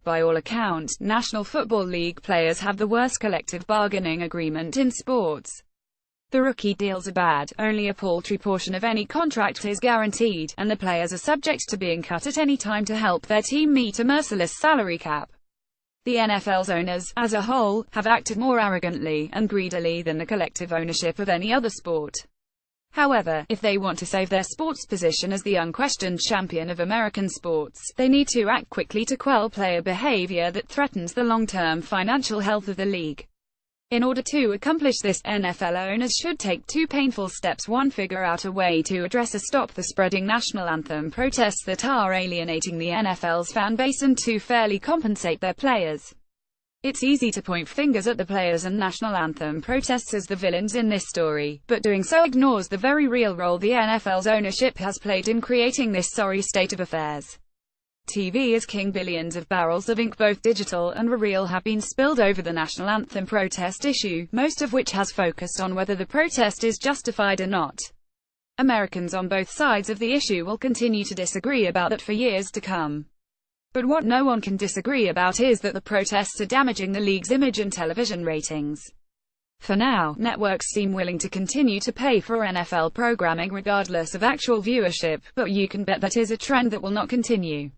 By all accounts, National Football League players have the worst collective bargaining agreement in sports. The rookie deals are bad, only a paltry portion of any contract is guaranteed, and the players are subject to being cut at any time to help their team meet a merciless salary cap. The NFL's owners, as a whole, have acted more arrogantly and greedily than the collective ownership of any other sport. However, if they want to save their sport's position as the unquestioned champion of American sports, they need to act quickly to quell player behavior that threatens the long-term financial health of the league. In order to accomplish this, NFL owners should take two painful steps. 1. Figure out a way to address and stop the spreading national anthem protests that are alienating the NFL's fan base, and 2. Fairly compensate their players. It's easy to point fingers at the players and national anthem protests as the villains in this story, but doing so ignores the very real role the NFL's ownership has played in creating this sorry state of affairs. TV is king. Billions of barrels of ink, both digital and real, have been spilled over the national anthem protest issue, most of which has focused on whether the protest is justified or not. Americans on both sides of the issue will continue to disagree about that for years to come. But what no one can disagree about is that the protests are damaging the league's image and television ratings. For now, networks seem willing to continue to pay for NFL programming regardless of actual viewership, but you can bet that is a trend that will not continue.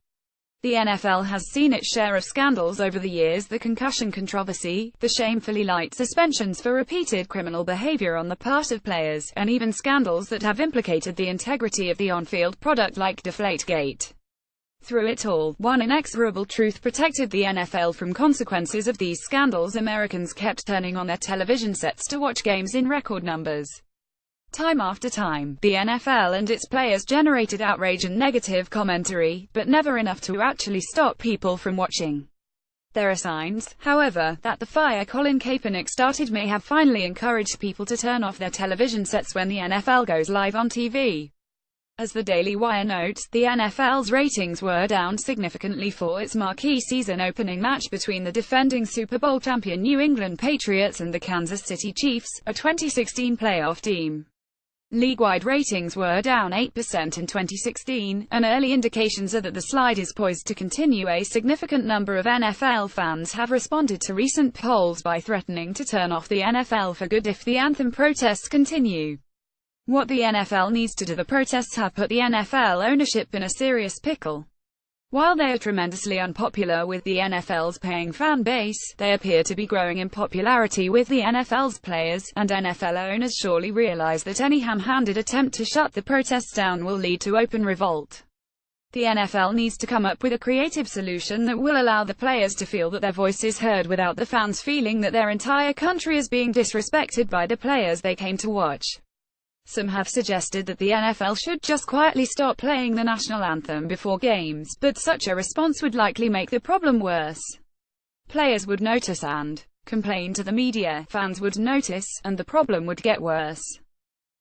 The NFL has seen its share of scandals over the years: the concussion controversy, the shamefully light suspensions for repeated criminal behavior on the part of players, and even scandals that have implicated the integrity of the on-field product like Deflategate. Through it all, one inexorable truth protected the NFL from consequences of these scandals: Americans kept turning on their television sets to watch games in record numbers. Time after time, the NFL and its players generated outrage and negative commentary, but never enough to actually stop people from watching. There are signs, however, that the fire Colin Kaepernick started may have finally encouraged people to turn off their television sets when the NFL goes live on TV. As the Daily Wire notes, the NFL's ratings were down significantly for its marquee season-opening match between the defending Super Bowl champion New England Patriots and the Kansas City Chiefs, a 2016 playoff team. League-wide ratings were down 8% in 2016, and early indications are that the slide is poised to continue. A significant number of NFL fans have responded to recent polls by threatening to turn off the NFL for good if the anthem protests continue. What the NFL needs to do. The protests have put the NFL ownership in a serious pickle. While they are tremendously unpopular with the NFL's paying fan base, they appear to be growing in popularity with the NFL's players, and NFL owners surely realize that any ham-handed attempt to shut the protests down will lead to open revolt. The NFL needs to come up with a creative solution that will allow the players to feel that their voice is heard without the fans feeling that their entire country is being disrespected by the players they came to watch. Some have suggested that the NFL should just quietly stop playing the national anthem before games, but such a response would likely make the problem worse. Players would notice and complain to the media, fans would notice, and the problem would get worse.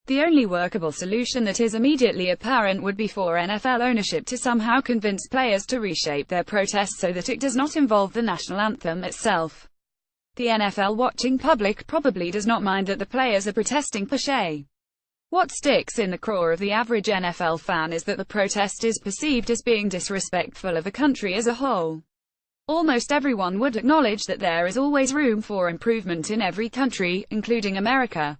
The only workable solution that is immediately apparent would be for NFL ownership to somehow convince players to reshape their protest so that it does not involve the national anthem itself. The NFL watching public probably does not mind that the players are protesting per se. What sticks in the craw of the average NFL fan is that the protest is perceived as being disrespectful of the country as a whole. Almost everyone would acknowledge that there is always room for improvement in every country, including America.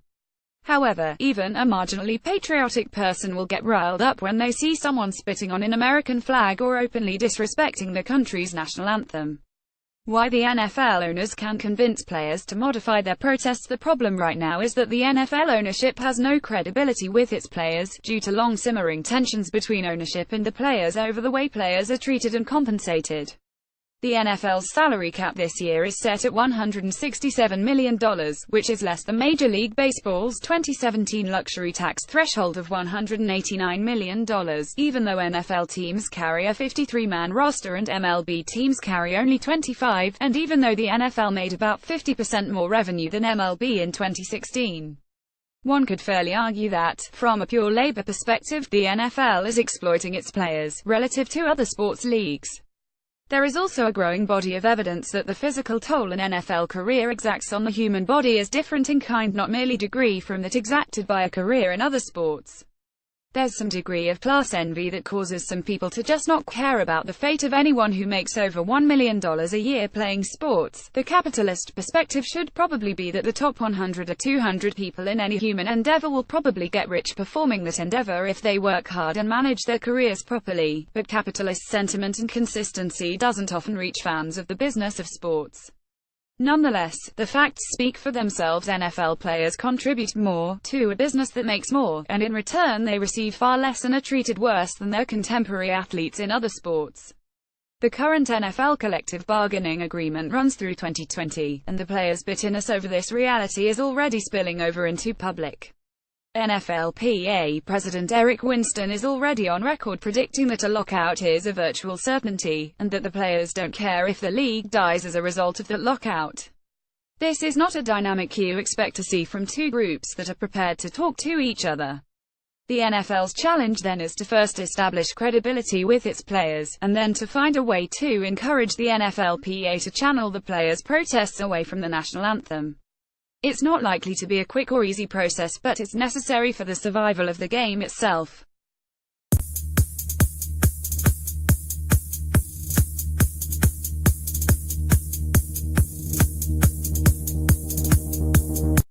However, even a marginally patriotic person will get riled up when they see someone spitting on an American flag or openly disrespecting the country's national anthem. Why the NFL owners can convince players to modify their protests. The problem right now is that the NFL ownership has no credibility with its players, due to long simmering tensions between ownership and the players over the way players are treated and compensated. The NFL's salary cap this year is set at $167 million, which is less than Major League Baseball's 2017 luxury tax threshold of $189 million, even though NFL teams carry a 53-man roster and MLB teams carry only 25, and even though the NFL made about 50% more revenue than MLB in 2016. One could fairly argue that, from a pure labor perspective, the NFL is exploiting its players, relative to other sports leagues. There is also a growing body of evidence that the physical toll an NFL career exacts on the human body is different in kind, not merely degree, from that exacted by a career in other sports. There's some degree of class envy that causes some people to just not care about the fate of anyone who makes over $1 million a year playing sports. The capitalist perspective should probably be that the top 100 or 200 people in any human endeavor will probably get rich performing that endeavor if they work hard and manage their careers properly. But capitalist sentiment and consistency doesn't often reach fans of the business of sports. Nonetheless, the facts speak for themselves. NFL players contribute more to a business that makes more, and in return they receive far less and are treated worse than their contemporary athletes in other sports. The current NFL collective bargaining agreement runs through 2020, and the players' bitterness over this reality is already spilling over into public. NFLPA President Eric Winston is already on record predicting that a lockout is a virtual certainty, and that the players don't care if the league dies as a result of that lockout. This is not a dynamic you expect to see from two groups that are prepared to talk to each other. The NFL's challenge then is to first establish credibility with its players, and then to find a way to encourage the NFLPA to channel the players' protests away from the national anthem. It's not likely to be a quick or easy process, but it's necessary for the survival of the game itself.